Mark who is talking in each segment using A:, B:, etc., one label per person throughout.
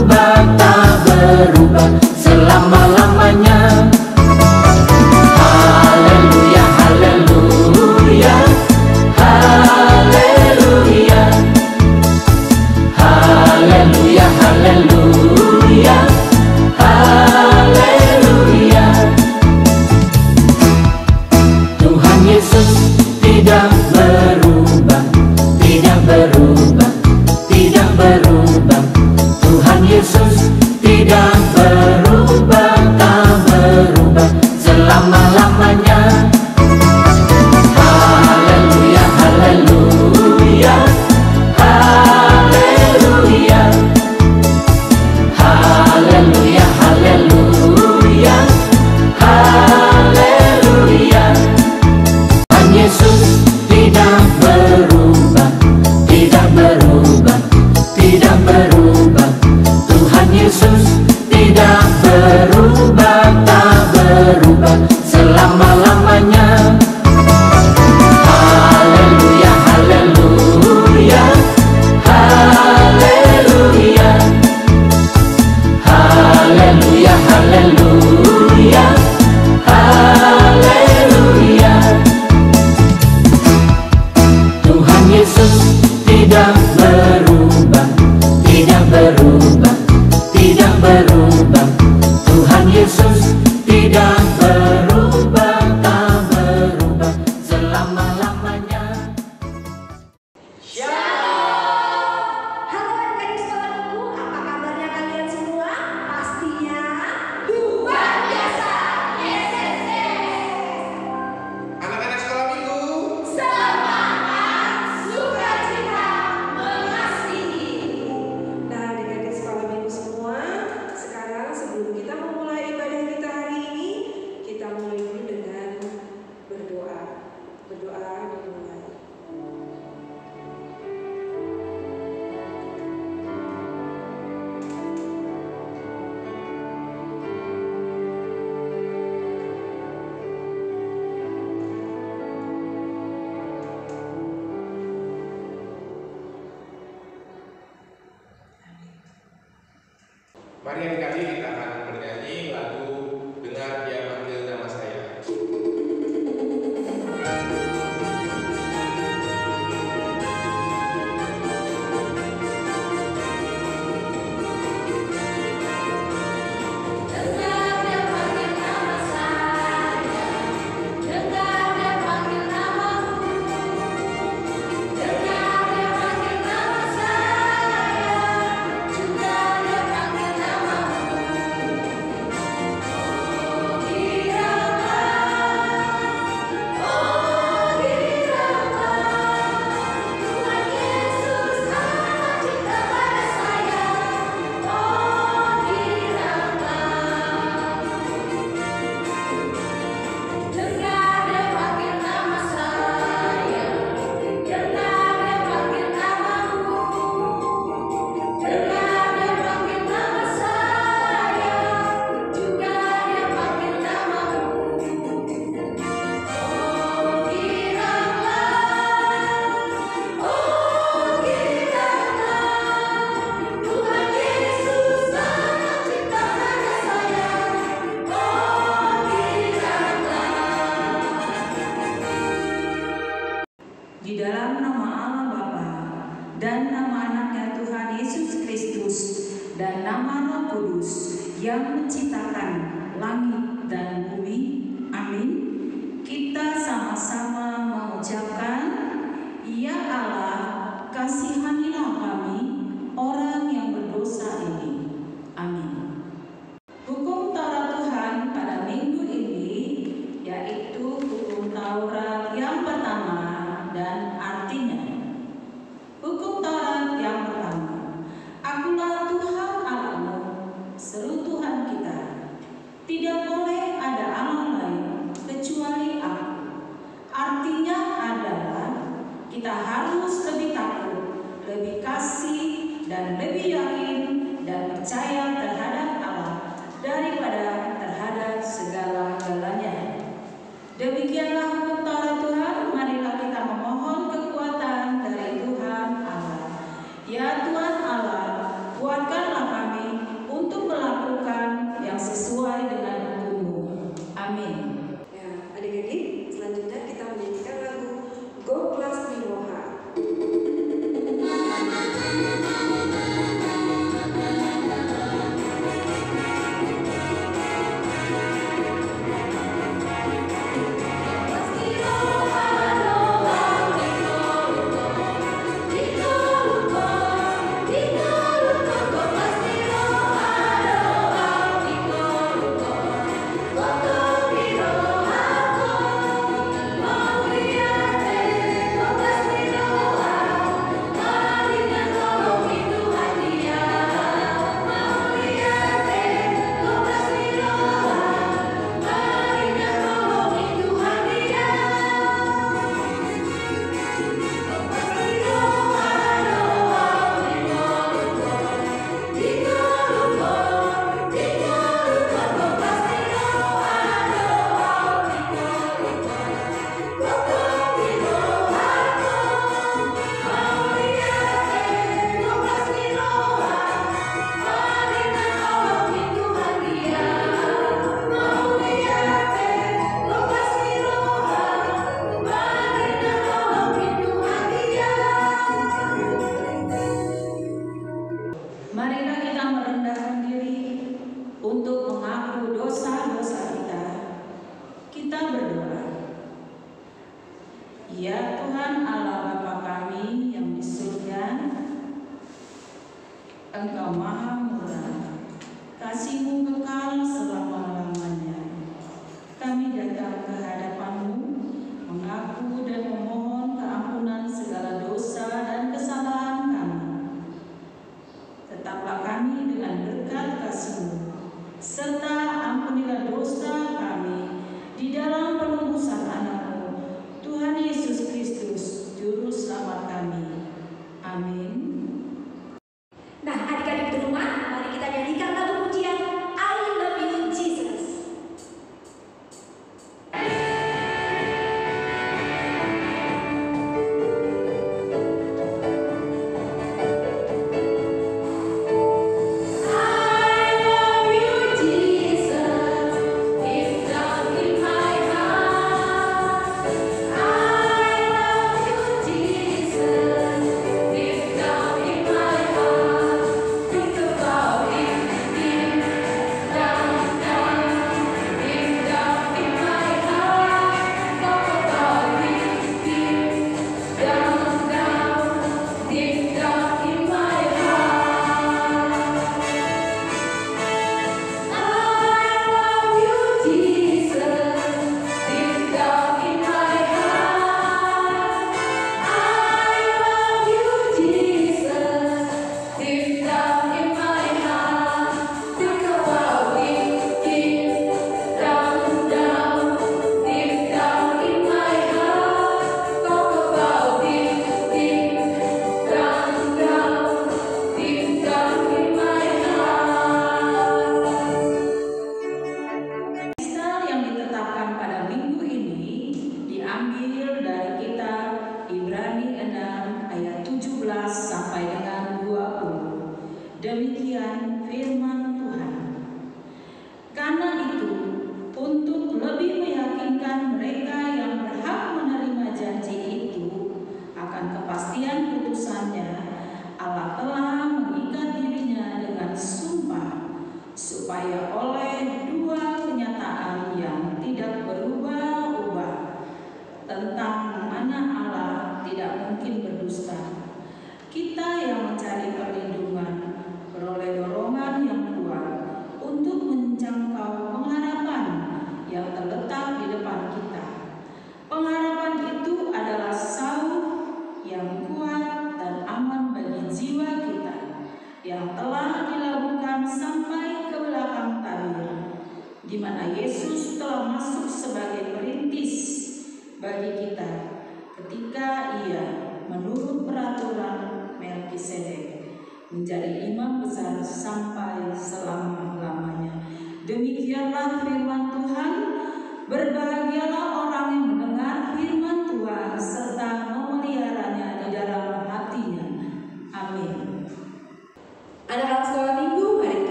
A: berubah, tak berubah selama-lamanya. Haleluya, haleluya, haleluya, haleluya, haleluya, haleluya. Tuhan Yesus tidak berubah, tidak berubah, tidak berubah. Tuhan Yesus tidak berubah, tak berubah selama-lamanya. Haleluya, haleluya, haleluya, haleluya, haleluya, haleluya. Tuhan Yesus tidak berubah, tidak berubah, tidak berubah. Tuhan Yesus tidak berubah, tak berubah selama-lamanya. Haleluya, haleluya, haleluya, haleluya, haleluya, haleluya. Tuhan Yesus tidak berubah, tidak berubah, tidak berubah. Tuhan Yesus tidak berubah, tak berubah selama-lamanya.
B: Halo adik-adik sekolah minggu, apa kabarnya kalian semua? Pastinya luar biasa. Yes, yes, yes.
C: Anak-anak sekolah minggu,
B: Semangat, sukacita, mengasihi.
D: Nah, adik-adik sekolah minggu semua, sekarang sebelum kita memulai ibadah kita hari ini, kita mulai dulu dengan berdoa. Berdoa dimulai.
C: mari adik-adik kita akan bernyanyi lagu Dengar Dia Manggil Nama Saya.
B: Dengar dia panggil nama saya, dengar dia panggil namamu, dengar dia panggil nama saya, juga dia panggil namamu. Oh giralah, Tuhan Yesus amat cinta pada saya. Oh giralah, dengar dia panggil nama saya, dengar dia panggil namamu, dengar dia panggil nama saya, juga dia panggil namamu. Oh giralah, Tuhan Yesus amat cinta pada saya. Oh giralah.
E: Di dalam nama Allah Bapa dan nama anaknya Tuhan Yesus Kristus dan nama Roh Kudus yang menciptakan langit dan bumi, amin. Kita sama-sama mengucapkan, Ya Allah, kasihanilah kami orang yang berdosa ini, amin. Hukum Taurat Tuhan pada minggu ini yaitu hukum Taurat yang pertama dan artinya. Hukum Taurat yang pertama, Akulah Tuhan Allahmu, seru Tuhan kita. Tidak boleh ada Allah lain kecuali Aku. Artinya adalah kita harus lebih takut, lebih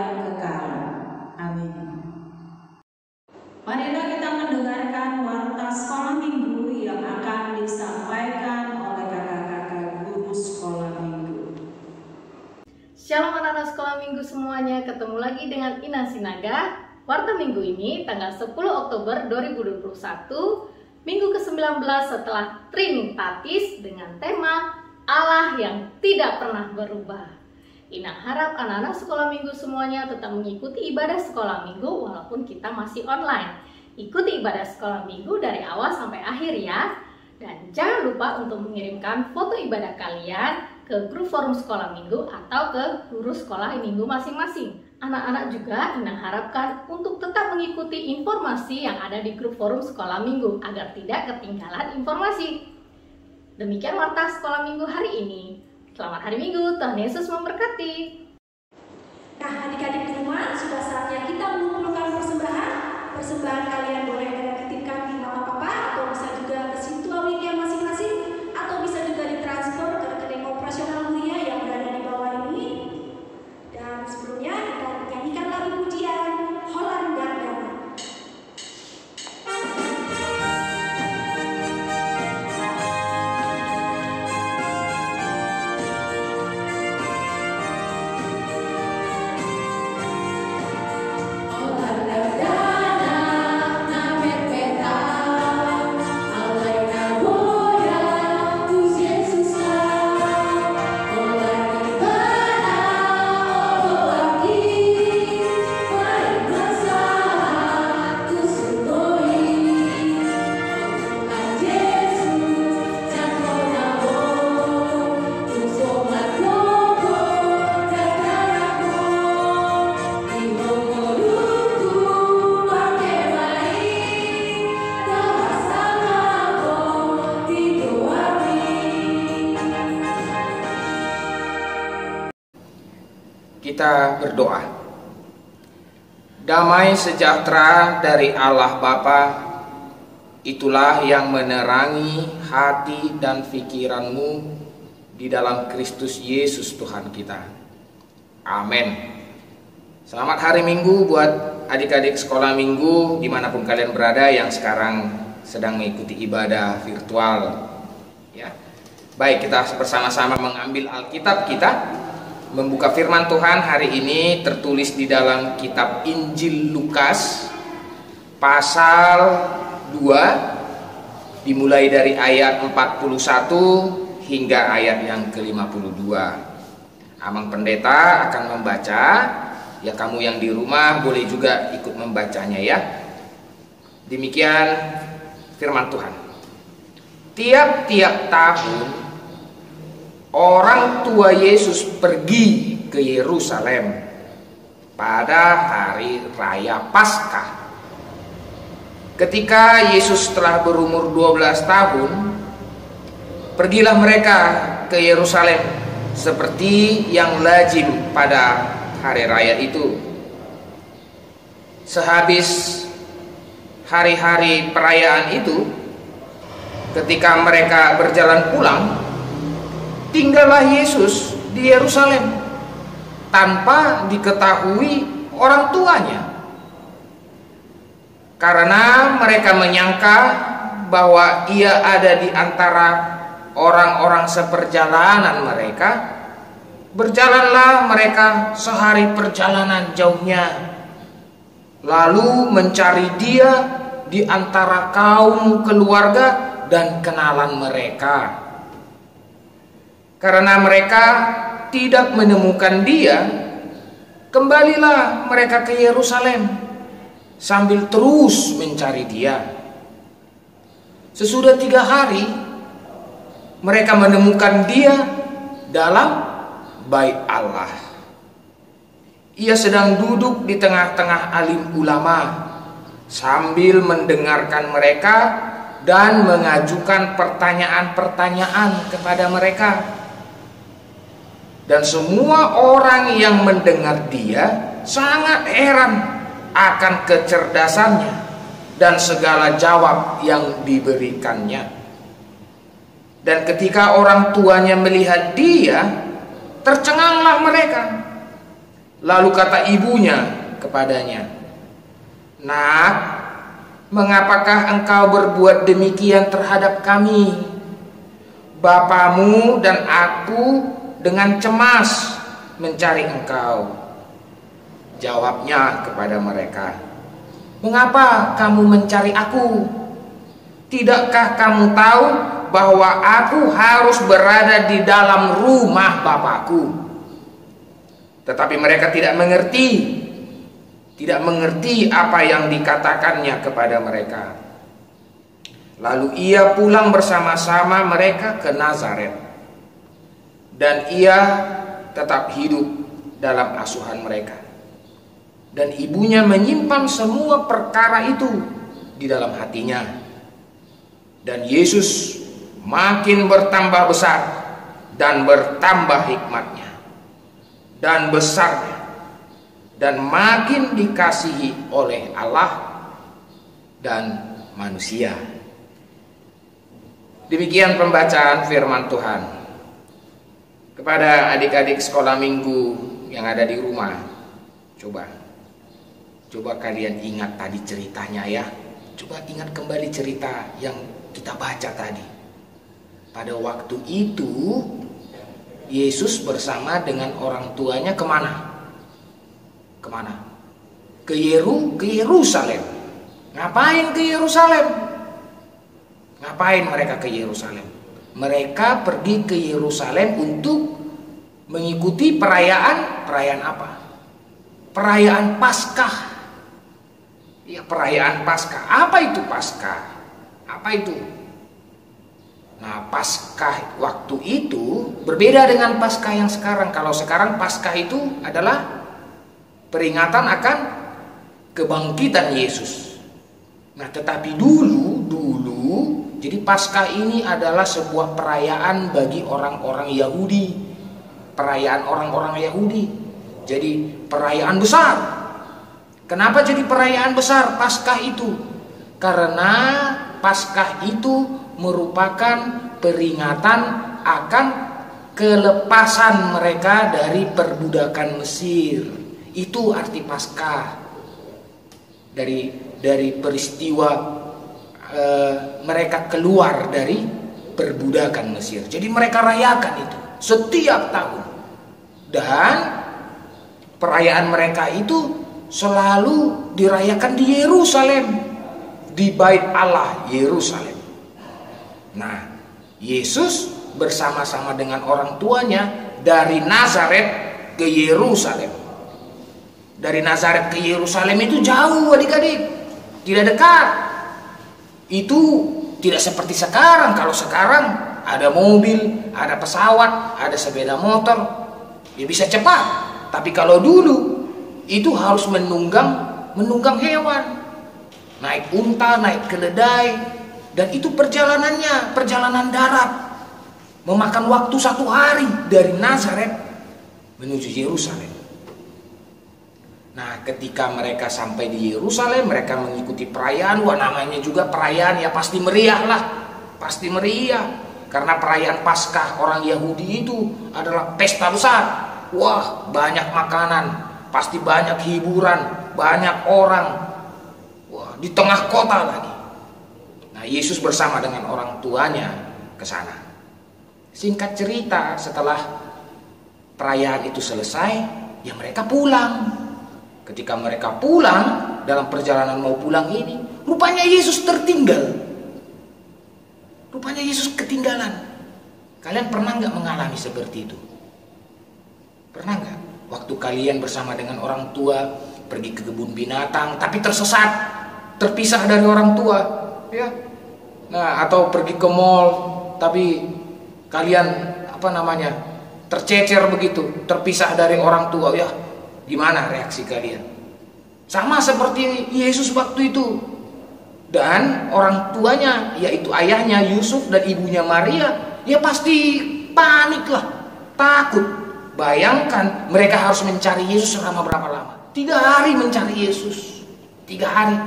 E: yang kekal. Amin. Marilah kita mendengarkan warta sekolah minggu yang akan disampaikan oleh kakak-kakak guru sekolah minggu.
F: Shalom anak-anak sekolah minggu semuanya, ketemu lagi dengan Ina Sinaga. Warta minggu ini tanggal 10 Oktober 2021, minggu ke-19 setelah Trinitatis dengan tema Allah yang tidak pernah berubah. Ina harap anak-anak sekolah minggu semuanya tetap mengikuti ibadah sekolah minggu walaupun kita masih online. Ikuti ibadah sekolah minggu dari awal sampai akhir ya. Dan jangan lupa untuk mengirimkan foto ibadah kalian ke grup forum sekolah minggu atau ke guru sekolah minggu masing-masing. Anak-anak juga Ina harapkan untuk tetap mengikuti informasi yang ada di grup forum sekolah minggu agar tidak ketinggalan informasi. Demikian warta sekolah minggu hari ini. Selamat hari Minggu, Tuhan Yesus memberkati.
B: Nah, adik-adik di rumah, sudah saatnya kita mengumpulkan persembahan. Persembahan kalian boleh dititipkan di nama Papa, atau bisa juga ke situ awiknya masing-masing, atau bisa juga ditransfer ke rekening operasional Buya yang berada di bawah ini. Dan sebelumnya kita nyanyikan lagu pujian Holland dan Damai.
G: Kita berdoa. Damai sejahtera dari Allah Bapa, itulah yang menerangi hati dan pikiranmu di dalam Kristus Yesus Tuhan kita. Amin. Selamat hari Minggu buat adik-adik sekolah minggu dimanapun kalian berada yang sekarang sedang mengikuti ibadah virtual. Ya. Baik, kita bersama-sama mengambil Alkitab kita. Membuka firman Tuhan hari ini tertulis di dalam kitab Injil Lukas pasal 2 dimulai dari ayat 41 hingga ayat yang ke-52. Amang Pendeta akan membaca, ya kamu yang di rumah boleh juga ikut membacanya ya. Demikian firman Tuhan. Tiap-tiap tahun orang tua Yesus pergi ke Yerusalem pada hari raya Paskah. Ketika Yesus telah berumur 12 tahun, pergilah mereka ke Yerusalem seperti yang lazim pada hari raya itu. Sehabis hari-hari perayaan itu, ketika mereka berjalan pulang, tinggallah Yesus di Yerusalem tanpa diketahui orang tuanya, karena mereka menyangka bahwa ia ada di antara orang-orang seperjalanan mereka. Berjalanlah mereka sehari perjalanan jauhnya, lalu mencari dia di antara kaum keluarga dan kenalan mereka. Karena mereka tidak menemukan dia, kembalilah mereka ke Yerusalem sambil terus mencari dia. Sesudah 3 hari, mereka menemukan dia dalam bait Allah. Ia sedang duduk di tengah-tengah alim ulama sambil mendengarkan mereka dan mengajukan pertanyaan-pertanyaan kepada mereka. Dan semua orang yang mendengar dia sangat heran akan kecerdasannya dan segala jawab yang diberikannya. Dan ketika orang tuanya melihat dia, tercenganglah mereka. Lalu kata ibunya kepadanya, "Nak, mengapakah engkau berbuat demikian terhadap kami? Bapamu dan aku dengan cemas mencari engkau." Jawabnya kepada mereka, "Mengapa kamu mencari aku? Tidakkah kamu tahu bahwa aku harus berada di dalam rumah Bapakku?" Tetapi mereka tidak mengerti apa yang dikatakannya kepada mereka. Lalu ia pulang bersama-sama mereka ke Nazaret, dan ia tetap hidup dalam asuhan mereka. Dan ibunya menyimpan semua perkara itu di dalam hatinya. Dan Yesus makin bertambah besar dan bertambah hikmatnya dan besarnya, dan makin dikasihi oleh Allah dan manusia. Demikian pembacaan firman Tuhan. Kepada adik-adik sekolah minggu yang ada di rumah, coba kalian ingat tadi ceritanya ya. Coba ingat kembali cerita yang kita baca tadi. Pada waktu itu Yesus bersama dengan orang tuanya kemana? Ke Yerusalem. Ngapain ke Yerusalem? Ngapain mereka ke Yerusalem? Mereka pergi ke Yerusalem untuk mengikuti perayaan apa? Perayaan Paskah. Ya, perayaan Paskah. Apa itu Paskah? Apa itu? Nah, Paskah waktu itu berbeda dengan Paskah yang sekarang. Kalau sekarang Paskah itu adalah peringatan akan kebangkitan Yesus. Nah, tetapi dulu jadi Paskah ini adalah sebuah perayaan bagi orang-orang Yahudi. Perayaan orang-orang Yahudi. Jadi perayaan besar. Kenapa jadi perayaan besar Paskah itu? Karena Paskah itu merupakan peringatan akan kelepasan mereka dari perbudakan Mesir. Itu arti Paskah. Dari peristiwa mereka keluar dari perbudakan Mesir. Jadi mereka rayakan itu setiap tahun. Dan perayaan mereka itu selalu dirayakan di Yerusalem, di Bait Allah Yerusalem. Nah, Yesus bersama-sama dengan orang tuanya dari Nazaret ke Yerusalem. Dari Nazaret ke Yerusalem itu jauh adik-adik, tidak dekat. Itu tidak seperti sekarang. Kalau sekarang ada mobil, ada pesawat, ada sepeda motor, ya bisa cepat. Tapi kalau dulu itu harus menunggang hewan, naik unta, naik keledai, dan itu perjalanan darat, memakan waktu 1 hari dari Nazaret menuju Yerusalem. Nah, ketika mereka sampai di Yerusalem, mereka mengikuti perayaan. Wah, namanya juga perayaan, ya pasti meriah lah, pasti meriah. Karena perayaan Paskah orang Yahudi itu adalah pesta besar. Wah, banyak makanan, pasti banyak hiburan, banyak orang. Wah, di tengah kota lagi. Nah, Yesus bersama dengan orang tuanya ke sana. Singkat cerita, setelah perayaan itu selesai, ya mereka pulang. Ketika mereka pulang, dalam perjalanan mau pulang ini, rupanya Yesus tertinggal. Rupanya Yesus ketinggalan. Kalian pernah nggak mengalami seperti itu? Pernah nggak? Waktu kalian bersama dengan orang tua pergi ke kebun binatang, tapi tersesat, terpisah dari orang tua, ya. Nah, atau pergi ke mall, tapi kalian tercecer begitu, terpisah dari orang tua, ya. Gimana reaksi kalian? Sama seperti Yesus waktu itu. Dan orang tuanya, yaitu ayahnya Yusuf dan ibunya Maria, ya pasti panik lah, takut. Bayangkan mereka harus mencari Yesus selama berapa lama? 3 hari mencari Yesus. 3 hari.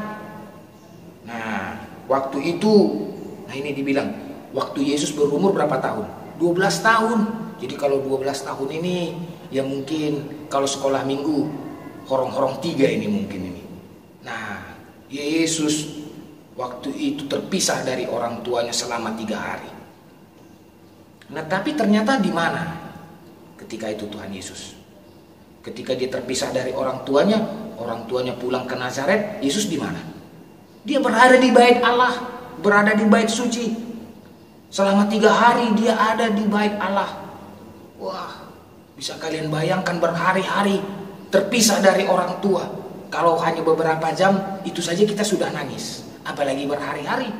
G: Nah, waktu itu, ini dibilang, waktu Yesus berumur berapa tahun? 12 tahun. Jadi kalau 12 tahun ini, Ya mungkin kalau sekolah minggu horong-horong 3 ini mungkin ini. Nah, Yesus waktu itu terpisah dari orang tuanya selama 3 hari. Nah, tapi ternyata di mana ketika itu Tuhan Yesus? Ketika dia terpisah dari orang tuanya pulang ke Nazaret, Yesus di mana? Dia berada di bait Allah, berada di bait suci. Selama 3 hari dia ada di bait Allah. Wah, bisa kalian bayangkan berhari-hari terpisah dari orang tua. Kalau hanya beberapa jam, itu saja kita sudah nangis. Apalagi berhari-hari.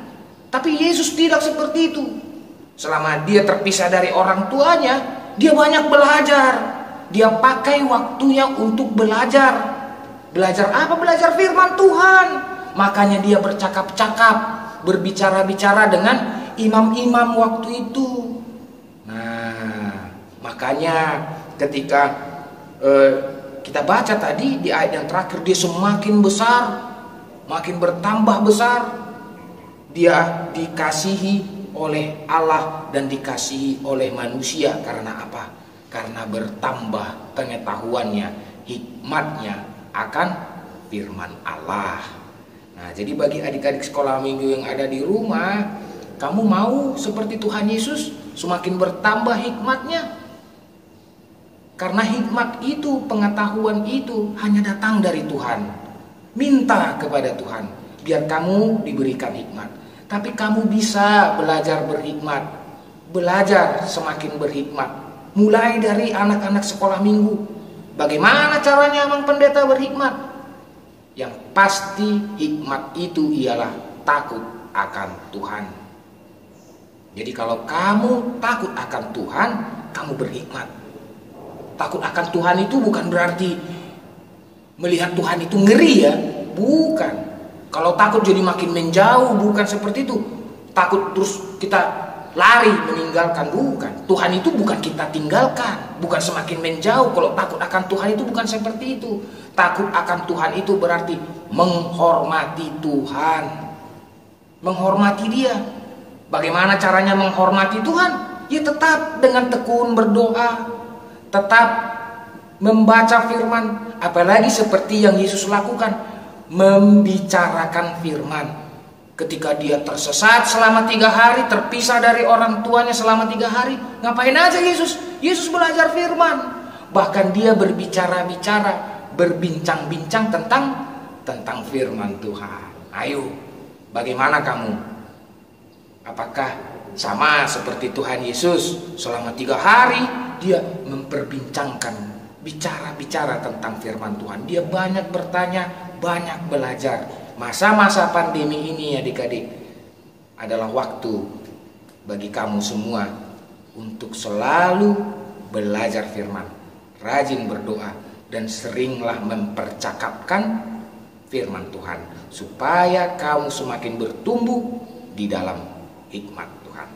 G: Tapi Yesus tidak seperti itu. Selama dia terpisah dari orang tuanya, dia banyak belajar. Dia pakai waktunya untuk belajar. Belajar apa? Belajar firman Tuhan. Makanya dia bercakap-cakap, berbicara-bicara dengan imam-imam waktu itu. Nah, makanya ketika kita baca tadi di ayat yang terakhir, dia semakin besar, makin bertambah besar. Dia dikasihi oleh Allah dan dikasihi oleh manusia. Karena apa? Karena bertambah pengetahuannya, hikmatnya akan firman Allah. Nah, jadi bagi adik-adik sekolah minggu yang ada di rumah, kamu mau seperti Tuhan Yesus, semakin bertambah hikmatnya? Karena hikmat itu, pengetahuan itu hanya datang dari Tuhan. Minta kepada Tuhan, biar kamu diberikan hikmat. Tapi kamu bisa belajar berhikmat, belajar semakin berhikmat. Mulai dari anak-anak sekolah minggu. Bagaimana caranya Mang Pendeta berhikmat? Yang pasti hikmat itu ialah takut akan Tuhan. Jadi kalau kamu takut akan Tuhan, kamu berhikmat. Takut akan Tuhan itu bukan berarti melihat Tuhan itu ngeri ya, bukan. Kalau takut jadi makin menjauh, bukan seperti itu. Takut terus kita lari meninggalkan, bukan. Tuhan itu bukan kita tinggalkan, bukan semakin menjauh. Kalau takut akan Tuhan itu bukan seperti itu. Takut akan Tuhan itu berarti menghormati Tuhan, menghormati Dia. Bagaimana caranya menghormati Tuhan? Ya tetap dengan tekun berdoa, tetap membaca firman, apalagi seperti yang Yesus lakukan, membicarakan firman. Ketika dia tersesat selama 3 hari, terpisah dari orang tuanya selama 3 hari, ngapain aja Yesus? Yesus belajar firman. Bahkan dia berbicara-bicara, berbincang-bincang tentang firman Tuhan. Ayo, bagaimana kamu? Apakah sama seperti Tuhan Yesus? Selama 3 hari dia memperbincangkan, bicara-bicara tentang firman Tuhan. Dia banyak bertanya, banyak belajar. Masa-masa pandemi ini adik-adik adalah waktu bagi kamu semua untuk selalu belajar firman, rajin berdoa, dan seringlah mempercakapkan firman Tuhan, supaya kamu semakin bertumbuh di dalam hikmat Tuhan.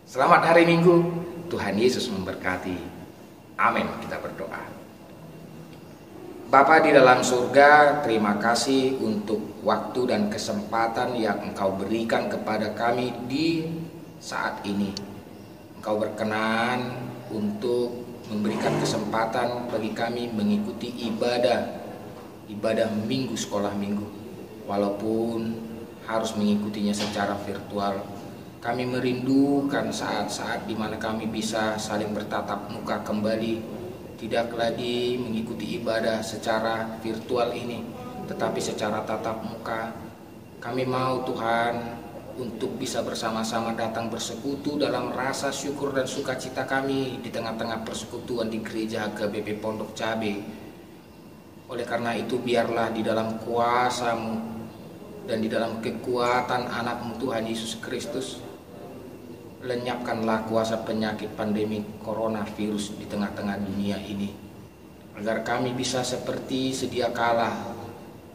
G: Selamat hari Minggu, Tuhan Yesus memberkati. Amin. Kita berdoa. Bapa di dalam surga, terima kasih untuk waktu dan kesempatan yang Engkau berikan kepada kami di saat ini. Engkau berkenan untuk memberikan kesempatan bagi kami mengikuti ibadah minggu sekolah minggu. Walaupun harus mengikutinya secara virtual, kami merindukan saat-saat di mana kami bisa saling bertatap muka kembali. Tidak lagi mengikuti ibadah secara virtual ini, tetapi secara tatap muka. Kami mau Tuhan untuk bisa bersama-sama datang bersekutu dalam rasa syukur dan sukacita kami di tengah-tengah persekutuan di gereja HKBP Pondok Cabe. Oleh karena itu biarlah di dalam kuasa-Mu dan di dalam kekuatan anak-Mu Tuhan Yesus Kristus, lenyapkanlah kuasa penyakit pandemi coronavirus di tengah-tengah dunia ini, agar kami bisa seperti sedia kala,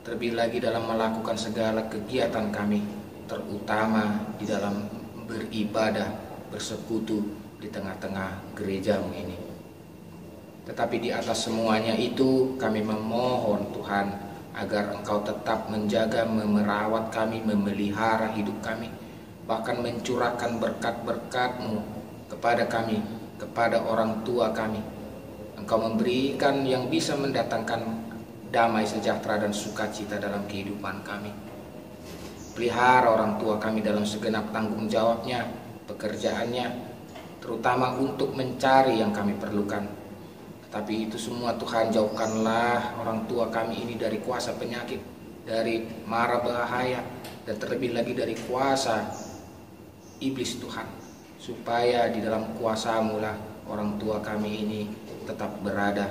G: terlebih lagi dalam melakukan segala kegiatan kami, terutama di dalam beribadah, bersekutu di tengah-tengah gereja-Mu ini. Tetapi di atas semuanya itu kami memohon Tuhan, agar Engkau tetap menjaga, memerawat kami, memelihara hidup kami, bahkan mencurahkan berkat-berkat-Mu kepada kami, kepada orang tua kami. Engkau memberikan yang bisa mendatangkan damai sejahtera dan sukacita dalam kehidupan kami. Pelihara orang tua kami dalam segenap tanggung jawabnya, pekerjaannya, terutama untuk mencari yang kami perlukan. Tetapi itu semua Tuhan, jauhkanlah orang tua kami ini dari kuasa penyakit, dari mara bahaya, dan terlebih lagi dari kuasa iblis Tuhan, supaya di dalam kuasa-Mu lah orang tua kami ini tetap berada.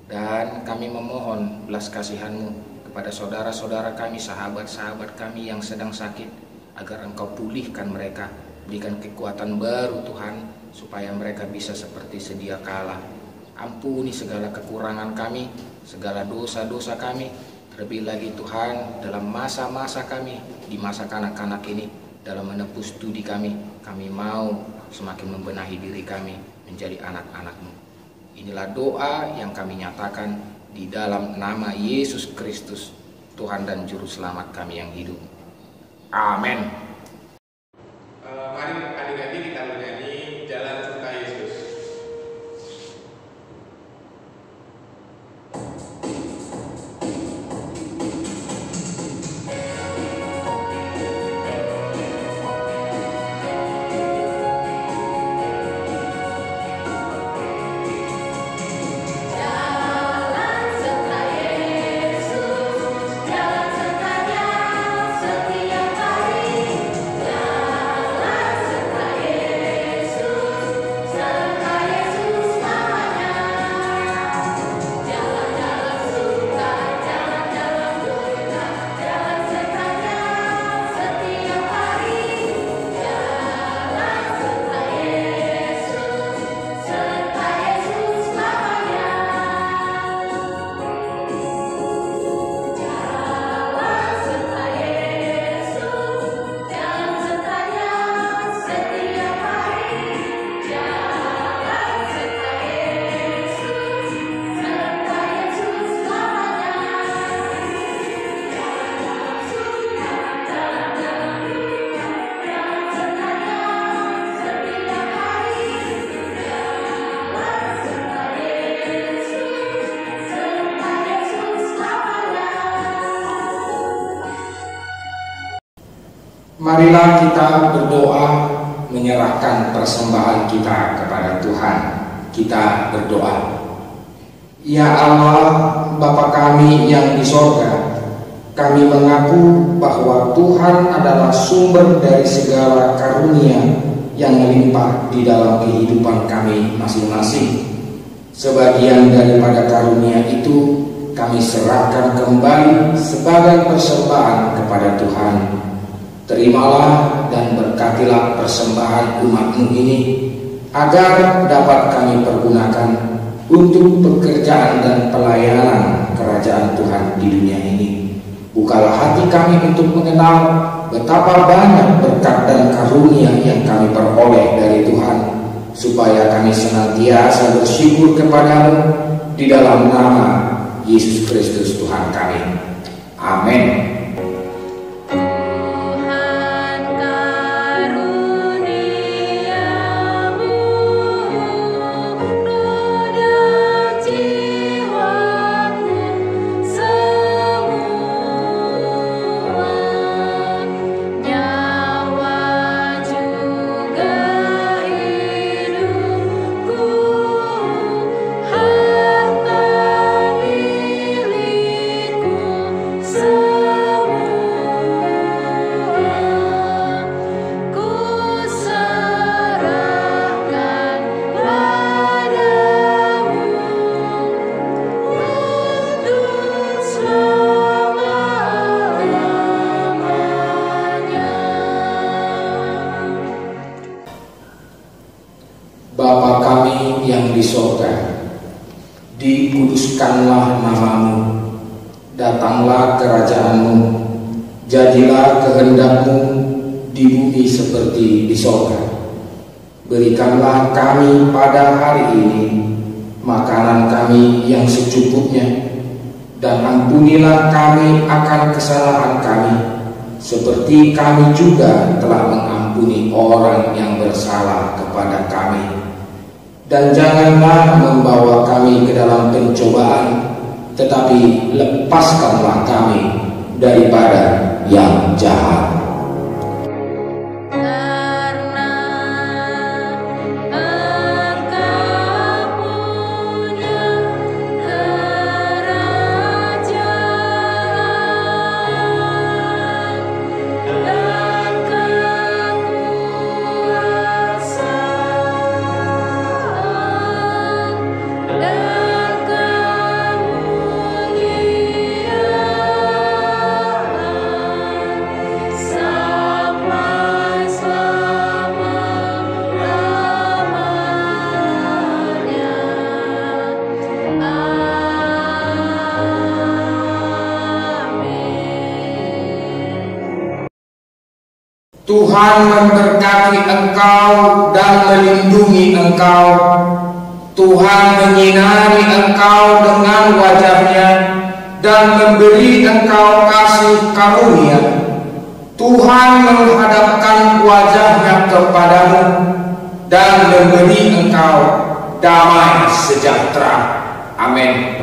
G: Dan kami memohon belas kasihan-Mu kepada saudara-saudara kami, sahabat-sahabat kami yang sedang sakit, agar Engkau pulihkan mereka, berikan kekuatan baru Tuhan, supaya mereka bisa seperti sedia kala. Ampuni segala kekurangan kami, segala dosa-dosa kami, terlebih lagi Tuhan dalam masa-masa kami, di masa kanak-kanak ini, dalam menempuh studi kami mau semakin membenahi diri kami menjadi anak-anak-Mu. Inilah doa yang kami nyatakan di dalam nama Yesus Kristus, Tuhan dan Juru Selamat kami yang hidup. Amin.
C: Mari adik-adik kita bernyanyi Jalan Serta Yesus.
G: Marilah kita berdoa menyerahkan persembahan kita kepada Tuhan. Kita berdoa. Ya Allah, Bapa kami yang di sorga, kami mengaku bahwa Tuhan adalah sumber dari segala karunia yang melimpah di dalam kehidupan kami masing-masing. Sebagian daripada karunia itu kami serahkan kembali sebagai persembahan kepada Tuhan. Terimalah dan berkatilah persembahan umat-Mu ini, agar dapat kami pergunakan untuk pekerjaan dan pelayanan kerajaan Tuhan di dunia ini. Bukalah hati kami untuk mengenal betapa banyak berkat dan karunia yang kami peroleh dari Tuhan, supaya kami senantiasa bersyukur kepada-Mu di dalam nama Yesus Kristus Tuhan kami. Amin. Bapa kami yang di sorga, dikuduskanlah nama-Mu, datanglah kerajaan-Mu, jadilah kehendak-Mu di bumi seperti di sorga. Berikanlah kami pada hari ini makanan kami yang secukupnya, dan ampunilah kami akan kesalahan kami, seperti kami juga telah mengampuni orang yang bersalah kepada kami. dan janganlah membawa kami ke dalam pencobaan, tetapi lepaskanlah kami daripada yang jahat. Tuhan memberkati engkau dan melindungi engkau. Tuhan menyinari engkau dengan wajah-Nya dan memberi engkau kasih karunia. Tuhan menghadapkan wajah-Nya kepadamu dan memberi engkau damai sejahtera. Amin.